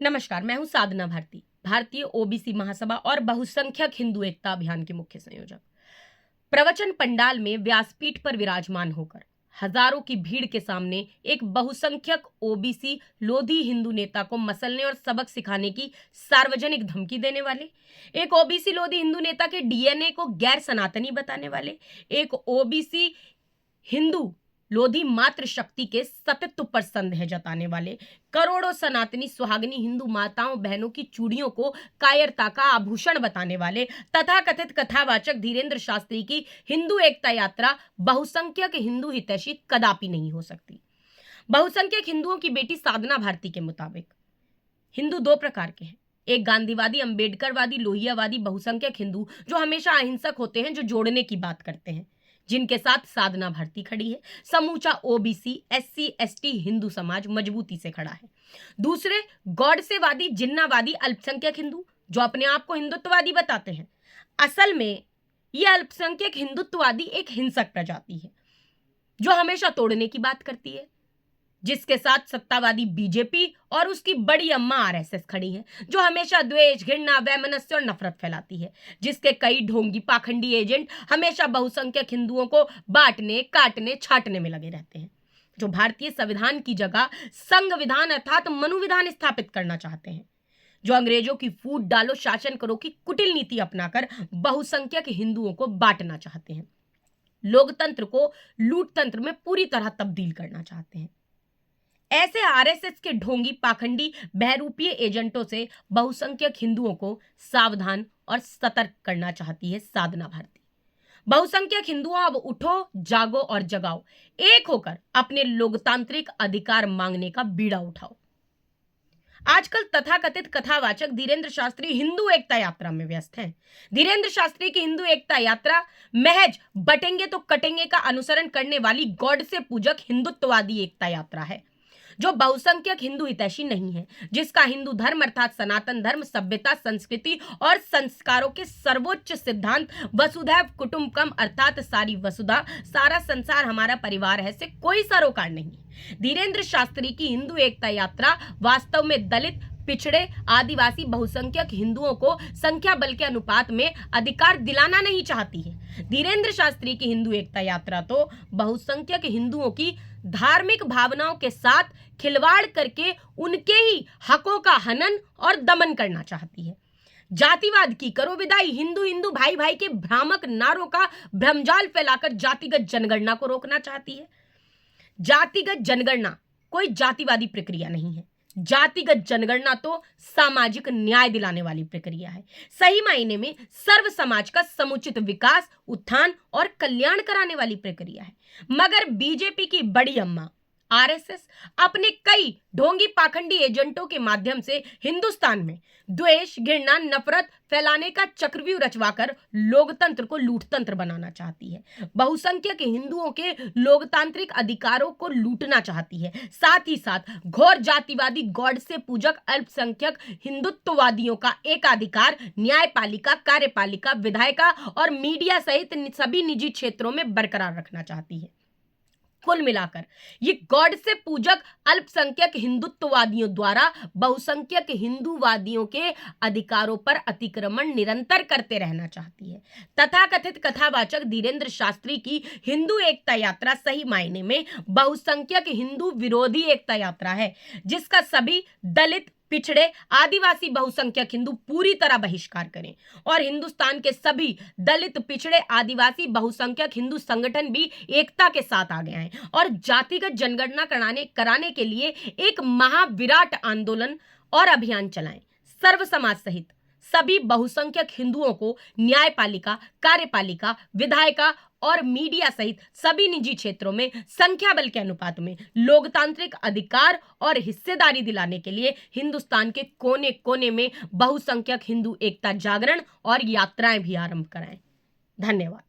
नमस्कार, मैं हूं साधना भारती, भारतीय ओबीसी महासभा और बहुसंख्यक हिंदू एकता अभियान की मुख्य संयोजक। प्रवचन पंडाल में व्यासपीठ पर विराजमान होकर हजारों की भीड़ के सामने एक बहुसंख्यक ओबीसी लोधी हिंदू नेता को मसलने और सबक सिखाने की सार्वजनिक धमकी देने वाले, एक ओबीसी लोधी हिंदू नेता के डीएनए को गैर सनातनी बताने वाले, एक ओबीसी हिंदू लोधी मातृ शक्ति के सतीत्व पर संदेह जताने वाले, करोड़ों सनातनी सुहागनी हिंदू माताओं बहनों की चूड़ियों को कायरता का आभूषण बताने वाले तथाकथित कथावाचक धीरेन्द्र शास्त्री की हिंदू एकता यात्रा बहुसंख्यक हिंदू हितैषी कदापि नहीं हो सकती। बहुसंख्यक हिंदुओं की बेटी साधना भारती के मुताबिक हिंदू दो प्रकार के हैं। एक गांधीवादी, अंबेडकरवादी, लोहियावादी बहुसंख्यक हिंदू जो हमेशा अहिंसक होते हैं, जो जोड़ने की बात करते हैं, जिनके साथ साधना भारती खड़ी है। समूचा ओबीसी, एससी, एसटी हिंदू समाज मजबूती से खड़ा है। दूसरे गॉडसेवादी, जिन्नावादी, अल्पसंख्यक हिंदू जो अपने आप को हिंदुत्ववादी बताते हैं। असल में यह अल्पसंख्यक हिंदुत्ववादी एक हिंसक प्रजाति है जो हमेशा तोड़ने की बात करती है, जिसके साथ सत्तावादी बीजेपी और उसकी बड़ी अम्मा आरएसएस खड़ी है, जो हमेशा द्वेष, घृणा, वैमनस्य और नफरत फैलाती है, जिसके कई ढोंगी पाखंडी एजेंट हमेशा बहुसंख्यक हिंदुओं को बांटने, काटने, छांटने में लगे रहते हैं, जो भारतीय संविधान की जगह संविधान अर्थात मनुविधान स्थापित करना चाहते हैं, जो अंग्रेजों की फूट डालो शासन करो की कुटिल नीति अपनाकर बहुसंख्यक हिंदुओं को बांटना चाहते हैं, लोकतंत्र को लूटतंत्र में पूरी तरह तब्दील करना चाहते हैं। ऐसे आरएसएस के ढोंगी पाखंडी बहरूपीय एजेंटों से बहुसंख्यक हिंदुओं को सावधान और सतर्क करना चाहती है साधना भारती। बहुसंख्यक हिंदुओं, अब उठो, जागो और जगाओ, एक होकर अपने लोकतांत्रिक अधिकार मांगने का बीड़ा उठाओ। आजकल तथाकथित कथावाचक धीरेन्द्र शास्त्री हिंदू एकता यात्रा में व्यस्त हैं। धीरेन्द्र शास्त्री की हिंदू एकता यात्रा महज बटेंगे तो कटेंगे का अनुसरण करने वाली गॉड से पूजक हिंदुत्ववादी एकता यात्रा है, जो बहुसंख्यक हिंदू हितैषी नहीं है, जिसका हिंदू धर्म अर्थात सनातन धर्म, सभ्यता, संस्कृति और संस्कारों के सर्वोच्च सिद्धांत वसुधैव कुटुंबकम अर्थात सारी वसुधा, सारा संसार हमारा परिवार है से कोई सरोकार नहीं। धीरेन्द्र शास्त्री की हिंदू एकता यात्रा वास्तव में दलित, पिछड़े, आदिवासी, बहुसंख्यक हिंदुओं को संख्या बल के अनुपात में अधिकार दिलाना नहीं चाहती है। धीरेन्द्र शास्त्री की हिंदू एकता यात्रा तो बहुसंख्यक हिंदुओं की धार्मिक भावनाओं के साथ खिलवाड़ करके उनके ही हकों का हनन और दमन करना चाहती है। जातिवाद की करो विदाई, हिंदू हिंदू भाई भाई के भ्रामक नारों का भ्रमजाल फैलाकर जातिगत जनगणना को रोकना चाहती है। जातिगत जनगणना कोई जातिवादी प्रक्रिया नहीं है। जातिगत जनगणना तो सामाजिक न्याय दिलाने वाली प्रक्रिया है, सही मायने में सर्व समाज का समुचित विकास, उत्थान और कल्याण कराने वाली प्रक्रिया है। मगर बीजेपी की बड़ी अम्मा आरएसएस अपने कई ढोंगी पाखंडी एजेंटों के माध्यम से हिंदुस्तान में द्वेष, घृणा, नफरत फैलाने का चक्रव्यूह रचवाकर लोकतंत्र को लूटतंत्र बनाना चाहती है, बहुसंख्यक हिंदुओं के लोकतांत्रिक अधिकारों को लूटना चाहती है, साथ ही साथ घोर जातिवादी गॉड से पूजक अल्पसंख्यक हिंदुत्ववादियों का एकाधिकार न्यायपालिका, कार्यपालिका, विधायिका और मीडिया सहित सभी निजी क्षेत्रों में बरकरार रखना चाहती है। कुल मिलाकर ये गॉड से पूजक अल्पसंख्यक हिंदुत्ववादियों द्वारा बहुसंख्यक हिंदूवादियों के अधिकारों पर अतिक्रमण निरंतर करते रहना चाहती है। तथाकथित कथावाचक धीरेन्द्र शास्त्री की हिंदू एकता यात्रा सही मायने में बहुसंख्यक हिंदू विरोधी एकता यात्रा है, जिसका सभी दलित, पिछड़े, आदिवासी, बहुसंख्यक हिंदू पूरी तरह बहिष्कार करें और हिंदुस्तान के सभी दलित, पिछड़े, आदिवासी, बहुसंख्यक हिंदू संगठन भी एकता के साथ आ गए हैं और जातिगत जनगणना कराने के लिए एक महाविराट आंदोलन और अभियान चलाएं। सर्व समाज सहित सभी बहुसंख्यक हिंदुओं को न्यायपालिका, कार्यपालिका, विधायिका और मीडिया सहित सभी निजी क्षेत्रों में संख्या बल के अनुपात में लोकतांत्रिक अधिकार और हिस्सेदारी दिलाने के लिए हिंदुस्तान के कोने कोने में बहुसंख्यक हिंदू एकता जागरण और यात्राएं भी आरंभ कराएं। धन्यवाद।